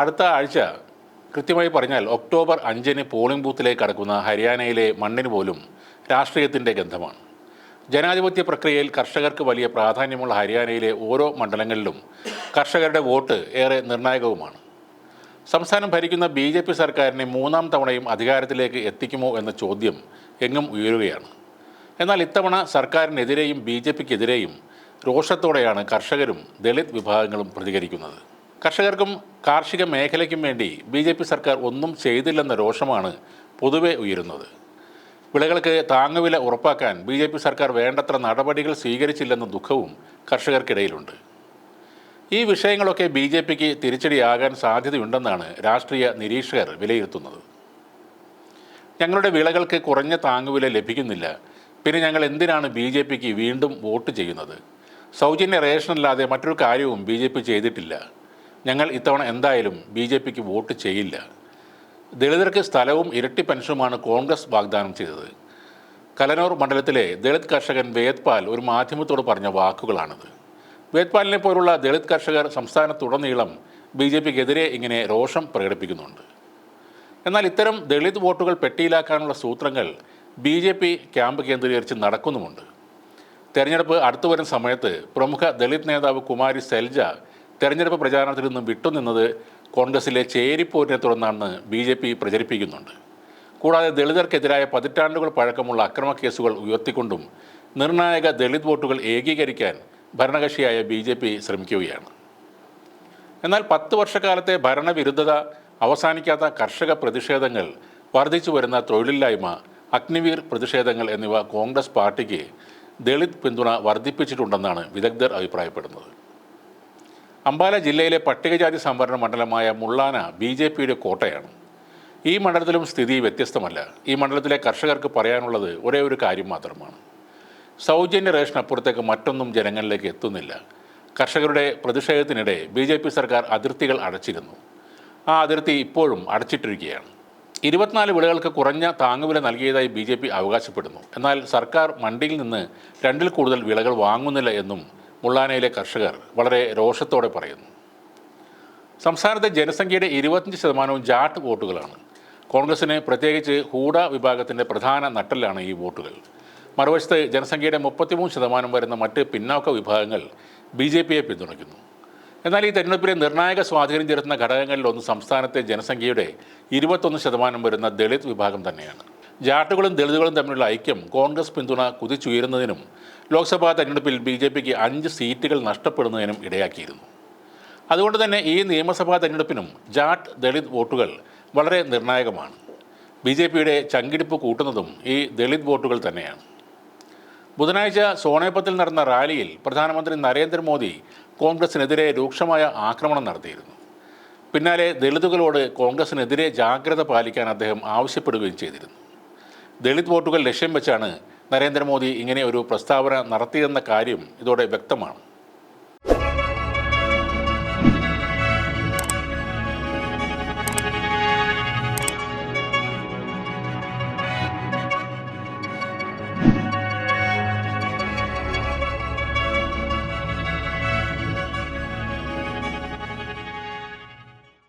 അടുത്ത ആഴ്ച കൃത്യമായി പറഞ്ഞാൽ ഒക്ടോബർ 5-ന് പോളിംഗ് ബൂത്തിലേക്ക് കടക്കുന്ന ഹരിയാനയിലെ മണ്ണിന് പോലും രാഷ്ട്രീയത്തിൻ്റെ ഗന്ധമാണ്. ജനാധിപത്യ പ്രക്രിയയിൽ കർഷകർക്ക് വലിയ പ്രാധാന്യമുള്ള ഹരിയാനയിലെ ഓരോ മണ്ഡലങ്ങളിലും കർഷകരുടെ വോട്ട് ഏറെ നിർണായകവുമാണ്. സംസ്ഥാനം ഭരിക്കുന്ന BJP സർക്കാരിനെ മൂന്നാം തവണയും അധികാരത്തിലേക്ക് എത്തിക്കുമോ എന്ന ചോദ്യം എങ്ങും ഉയരുകയാണ്. എന്നാൽ ഇത്തവണ സർക്കാരിനെതിരെയും BJPക്കെതിരെയും രോഷത്തോടെയാണ് കർഷകരും ദളിത് വിഭാഗങ്ങളും പ്രതികരിക്കുന്നത്. കർഷകർക്കും കാർഷിക മേഖലയ്ക്കും വേണ്ടി BJP സർക്കാർ ഒന്നും ചെയ്തില്ലെന്ന രോഷമാണ് പൊതുവെ ഉയരുന്നത്. വിളകൾക്ക് താങ്ങുവില ഉറപ്പാക്കാൻ BJP സർക്കാർ വേണ്ടത്ര നടപടികൾ സ്വീകരിച്ചില്ലെന്ന ദുഃഖവും കർഷകർക്കിടയിലുണ്ട്. ഈ വിഷയങ്ങളൊക്കെ BJPക്ക് തിരിച്ചടിയാകാൻ സാധ്യതയുണ്ടെന്നാണ് രാഷ്ട്രീയ നിരീക്ഷകർ വിലയിരുത്തുന്നത്. ഞങ്ങളുടെ വിളകൾക്ക് കുറഞ്ഞ താങ്ങുവില ലഭിക്കുന്നില്ല, പിന്നെ ഞങ്ങൾ എന്തിനാണ് BJPക്ക് വീണ്ടും വോട്ട് ചെയ്യുന്നത്? സൗജന്യ റേഷനല്ലാതെ മറ്റൊരു കാര്യവും BJP ചെയ്തിട്ടില്ല. ഞങ്ങൾ ഇത്തവണ എന്തായാലും BJPക്ക് വോട്ട് ചെയ്യില്ല. ദളിതർക്ക് സ്ഥലവും ഇരട്ടി പെൻഷനുമാണ് കോൺഗ്രസ് വാഗ്ദാനം ചെയ്തത്. കലനൂർ മണ്ഡലത്തിലെ ദളിത് കർഷകൻ വേദ്പാൽ ഒരു മാധ്യമത്തോട് പറഞ്ഞ വാക്കുകളാണിത്. വേദ്പാലിനെ പോലുള്ള ദളിത് കർഷകർ സംസ്ഥാനത്തുടനീളം BJPക്കെതിരെ ഇങ്ങനെ രോഷം പ്രകടിപ്പിക്കുന്നുണ്ട്. എന്നാൽ ഇത്തരം ദളിത് വോട്ടുകൾ പെട്ടിയിലാക്കാനുള്ള സൂത്രങ്ങൾ BJP ക്യാമ്പ് കേന്ദ്രീകരിച്ച് നടക്കുന്നുമുണ്ട്. തെരഞ്ഞെടുപ്പ് അടുത്തു വരുന്ന സമയത്ത് പ്രമുഖ ദളിത് നേതാവ് കുമാരി സെൽജ തെരഞ്ഞെടുപ്പ് പ്രചാരണത്തിൽ നിന്നും വിട്ടുനിന്നത് കോൺഗ്രസിലെ ചേരിപ്പോരിനെ തുടർന്നാണെന്ന് BJP പ്രചരിപ്പിക്കുന്നുണ്ട്. കൂടാതെ ദളിതർക്കെതിരായ പതിറ്റാണ്ടുകൾ പഴക്കമുള്ള അക്രമ കേസുകൾ ഉയർത്തിക്കൊണ്ടും നിർണായക ദളിത് വോട്ടുകൾ ഏകീകരിക്കാൻ ഭരണകക്ഷിയായ BJP ശ്രമിക്കുകയാണ്. എന്നാൽ 10 വർഷക്കാലത്തെ ഭരണവിരുദ്ധത, അവസാനിക്കാത്ത കർഷക പ്രതിഷേധങ്ങൾ, വർദ്ധിച്ചു വരുന്ന തൊഴിലില്ലായ്മ, അഗ്നിവീർ പ്രതിഷേധങ്ങൾ എന്നിവ കോൺഗ്രസ് പാർട്ടിക്ക് ദളിത് പിന്തുണ വർദ്ധിപ്പിച്ചിട്ടുണ്ടെന്നാണ് വിദഗ്ധർ അഭിപ്രായപ്പെടുന്നത്. അംബാല ജില്ലയിലെ പട്ടികജാതി സംവരണ മണ്ഡലമായ മുള്ളാന BJPയുടെ കോട്ടയാണ്. ഈ മണ്ഡലത്തിലും സ്ഥിതി വ്യത്യസ്തമല്ല. ഈ മണ്ഡലത്തിലെ കർഷകർക്ക് പറയാനുള്ളത് ഒരേ ഒരു കാര്യം മാത്രമാണ്. സൗജന്യ റേഷൻ അപ്പുറത്തേക്ക് മറ്റൊന്നും ജനങ്ങളിലേക്ക് എത്തുന്നില്ല. കർഷകരുടെ പ്രതിഷേധത്തിനിടെ BJP സർക്കാർ അതിർത്തികൾ അടച്ചിരുന്നു. ആ അതിർത്തി ഇപ്പോഴും അടച്ചിട്ടിരിക്കുകയാണ്. 24 വിളകൾക്ക് കുറഞ്ഞ താങ്ങുവില നൽകിയതായി BJP അവകാശപ്പെടുന്നു. എന്നാൽ സർക്കാർ മണ്ടിയിൽ നിന്ന് 2-ൽ കൂടുതൽ വിളകൾ വാങ്ങുന്നില്ല എന്നും മുള്ളാനയിലെ കർഷകർ വളരെ രോഷത്തോടെ പറയുന്നു. സംസ്ഥാനത്തെ ജനസംഖ്യയുടെ 25% ജാട്ട് വോട്ടുകളാണ്. കോൺഗ്രസിന്, പ്രത്യേകിച്ച് ഹൂഡ വിഭാഗത്തിൻ്റെ പ്രധാന നട്ടെല്ലാണ് ഈ വോട്ടുകൾ. മറുവശത്ത് ജനസംഖ്യയുടെ 33% വരുന്ന മറ്റ് പിന്നാക്ക വിഭാഗങ്ങൾ BJPയെ പിന്തുണയ്ക്കുന്നു. എന്നാൽ ഈ തെരഞ്ഞെടുപ്പിലെ നിർണായക സ്വാധീനം ചെലുത്തുന്ന ഘടകങ്ങളിലൊന്ന് സംസ്ഥാനത്തെ ജനസംഖ്യയുടെ 21% വരുന്ന ദളിത് വിഭാഗം തന്നെയാണ്. ജാട്ടുകളും ദളിതുകളും തമ്മിലുള്ള ഐക്യം കോൺഗ്രസ് പിന്തുണ കുതിച്ചുയരുന്നതിനും ലോക്സഭാ തെരഞ്ഞെടുപ്പിൽ BJPക്ക് 5 സീറ്റുകൾ നഷ്ടപ്പെടുന്നതിനും ഇടയാക്കിയിരുന്നു. അതുകൊണ്ട് തന്നെ ഈ നിയമസഭാ തെരഞ്ഞെടുപ്പിനും ജാട്ട് ദളിത് വോട്ടുകൾ വളരെ നിർണായകമാണ്. BJPയുടെ ചങ്കിടിപ്പ് കൂട്ടുന്നതും ഈ ദളിത് വോട്ടുകൾ തന്നെയാണ്. ബുധനാഴ്ച സോണേപ്പത്തിൽ നടന്ന റാലിയിൽ പ്രധാനമന്ത്രി നരേന്ദ്രമോദി കോൺഗ്രസിനെതിരെ രൂക്ഷമായ ആക്രമണം നടത്തിയിരുന്നു. പിന്നാലെ ദളിതുകളോട് കോൺഗ്രസിനെതിരെ ജാഗ്രത പാലിക്കാൻ അദ്ദേഹം ആവശ്യപ്പെടുകയും ചെയ്തിരുന്നു. ദളിത് വോട്ടുകൾ ലക്ഷ്യം വെച്ചാണ് നരേന്ദ്രമോദി ഇങ്ങനെ ഒരു പ്രസ്താവന നടത്തിയെന്ന കാര്യം ഇതോടെ വ്യക്തമാണ്.